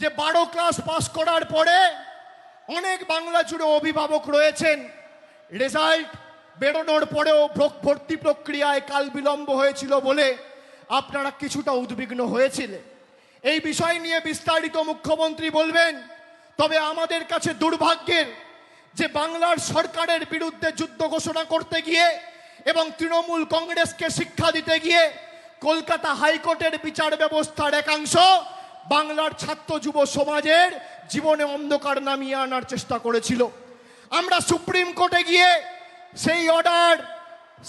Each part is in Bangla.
যে 12 ক্লাস পাস করার পরে অনেক বাংলা জুড়ে অভিভাবক রয়েছেন, রেজাল্ট বেরোনোর পরেও ভর্তি প্রক্রিয়ায় কাল বিলম্ব হয়েছিল বলে আপনারা কিছুটা উদ্বিগ্ন হয়েছিলেন। এই বিষয় নিয়ে বিস্তারিত মুখ্যমন্ত্রী বলবেন। তবে আমাদের কাছে দুর্ভাগ্যের যে বাংলার সরকারের বিরুদ্ধে যুদ্ধ ঘোষণা করতে গিয়ে এবং তৃণমূল কংগ্রেসকে শিক্ষা দিতে গিয়ে কলকাতা হাইকোর্টের বিচার ব্যবস্থার একাংশ বাংলার ছাত্র যুব সমাজের জীবনে অন্ধকার নামিয়ে আনার চেষ্টা করেছিল। আমরা সুপ্রিম কোর্টে গিয়ে সেই অর্ডার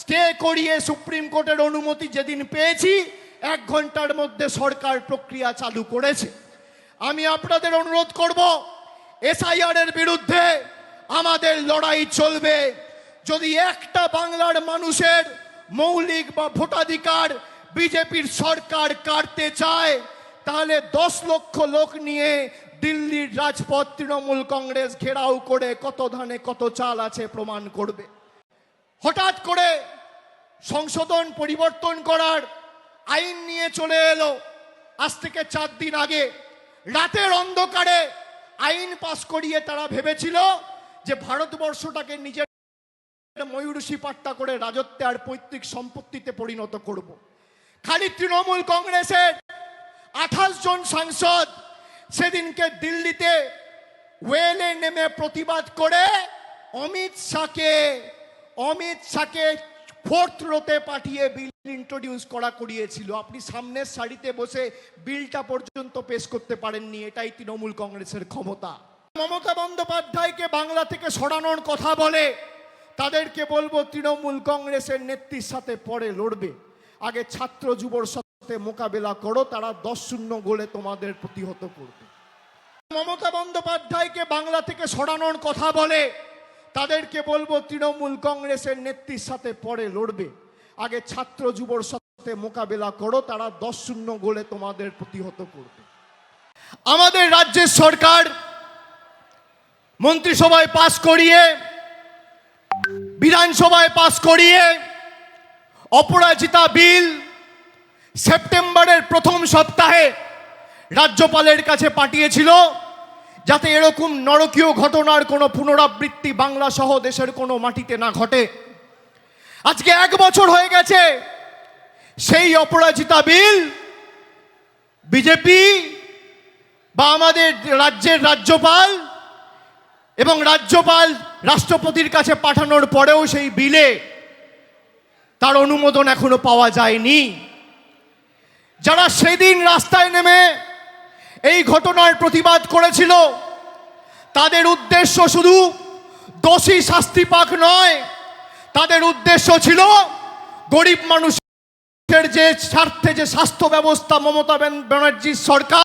স্টে করিয়ে সুপ্রিম কোর্টের অনুমতি যেদিন পেয়েছি 1 ঘন্টার মধ্যে সরকার প্রক্রিয়া চালু করেছে। আমি আপনাদের অনুরোধ করব, এসআইআর এর বিরুদ্ধে আমাদের লড়াই চলবে। যদি একটা বাংলার মানুষের মৌলিক বা ভোটাধিকার বিজেপির সরকার কাটতে চায়, তাহলে 10 লক্ষ লোক নিয়ে দিল্লির রাজপথ তৃণমূল কংগ্রেস ঘেরাও করে কত ধানে কত চাল আছে প্রমাণ করবে। হঠাৎ করে সংশোধন পরিবর্তন করার আইন নিয়ে চলে এলো আজ থেকে 4 দিন আগে। রাতের অন্ধকারে আইন পাস করিয়ে তারা ভেবেছিল যে ভারতবর্ষটাকে নিজের ময়ূরসী পাট্টা করে রাজত্বে আর পৈতৃক সম্পত্তিতে পরিণত করব। খালি তৃণমূল কংগ্রেসের 28 জন সাংসদ সেদিনকে দিল্লিতে ওয়েলে নেমে প্রতিবাদ করে অমিত শাহকে 4th রোতে পাঠিয়ে বিল ইন্ট্রোডিউস করিয়েছিল। আপনি সামনের সারিতে বসে বিলটা পর্যন্ত পেশ করতে পারেননি। এটাই তৃণমূল কংগ্রেসের ক্ষমতা। মমতা বন্দ্যোপাধ্যায়কে বাংলা থেকে সরানোর কথা বলে তাদেরকে বলবো, তৃণমূল কংগ্রেসের নেত্রীর সাথে পরে লড়বে, আগে ছাত্র যুবর সাথে মোকাবেলা করো, তারা 10-0 গোলে তোমাদের প্রতিহত করবে। মমতা বন্দ্যোপাধ্যায়কে বাংলা থেকে সরানোর কথা বলে তাদেরকে বলবো, তৃণমূল কংগ্রেসের নেত্রীর সাথে পরে লড়বে, আগে ছাত্র যুবর সাথে মোকাবেলা করো, তারা 10-0 গোলে তোমাদের প্রতিহত করবে। আমাদের রাজ্যের সরকার মন্ত্রিসভায় পাস করিয়ে, বিধানসভায় পাস করিয়ে অপরাজিতা বিল সেপ্টেম্বরের প্রথম সপ্তাহে রাজ্যপালের কাছে পাঠিয়েছিল, যাতে এরকম নরকীয় ঘটনার কোনো পুনরাবৃত্তি বাংলা সহ দেশের কোনো মাটিতে না ঘটে। আজকে 1 বছর হয়ে গেছে, সেই অপরাজিতা বিল বিজেপি বা আমাদের রাজ্যের রাজ্যপাল এবং রাষ্ট্রপতির কাছে পাঠানোর পরেও সেই বিলে তার অনুমোদন এখনো পাওয়া যায়নি। যারা সেদিন রাস্তায় নেমে এই ঘটনার প্রতিবাদ করেছিল, তাদের উদ্দেশ্য শুধু দোষী শাস্তি পাক নয়, তাদের উদ্দেশ্য ছিল গরিব মানুষের যে স্বার্থে যে স্বাস্থ্য ব্যবস্থা মমতা ব্যানার্জির সরকার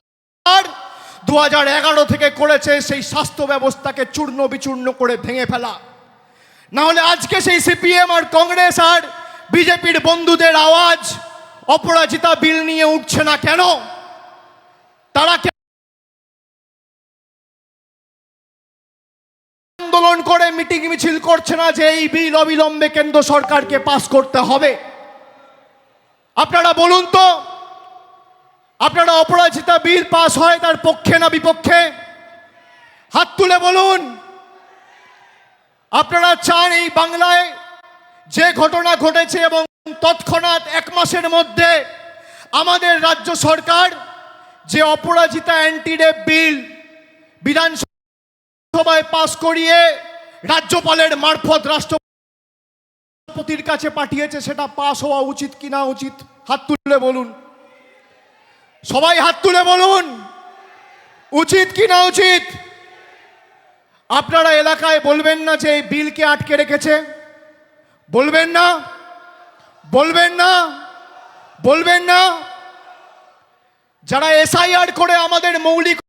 2011 থেকে করেছে, সেই স্বাস্থ্য ব্যবস্থাকে চূর্ণ বিচূর্ণ করে ভেঙে ফেলা। না হলে আজকে সেই সিপিএম আর কংগ্রেস আর বিজেপির বন্ধুদের আওয়াজ অপরাজিতা বিল নিয়ে উঠছে না কেন? তারা আন্দোলন করে মিটিং মিছিল করছে না যে এই বিল অবিলম্বে কেন্দ্র সরকারকে পাস করতে হবে? আপনারা বলুন তো, আপনারা অপরাজিতা বিল পাস হয় তার পক্ষে না বিপক্ষে? হাত তুলে বলুন। আপনারা চান এই বাংলায় যে ঘটনা ঘটেছে এবং তৎক্ষণাৎ 1 মাসের মধ্যে আমাদের রাজ্য সরকার যে অপরাজিতা অ্যান্টি রেপ বিল বিধানসভায় পাস করিয়ে রাজ্যপালের মারফত রাষ্ট্রপতির কাছে পাঠিয়েছে, সেটা পাস হওয়া উচিত কিনা উচিত? হাত তুলে বলুন, সবাই হাত তুলে বলুন, উচিত কিনা উচিত? আপনারা এলাকায় বলবেন না যে এই বিলকে আটকে রেখেছে? বলবেন না? বলবেন না? বলবেন না? যারা এসআইআর করে আমাদের মৌলিক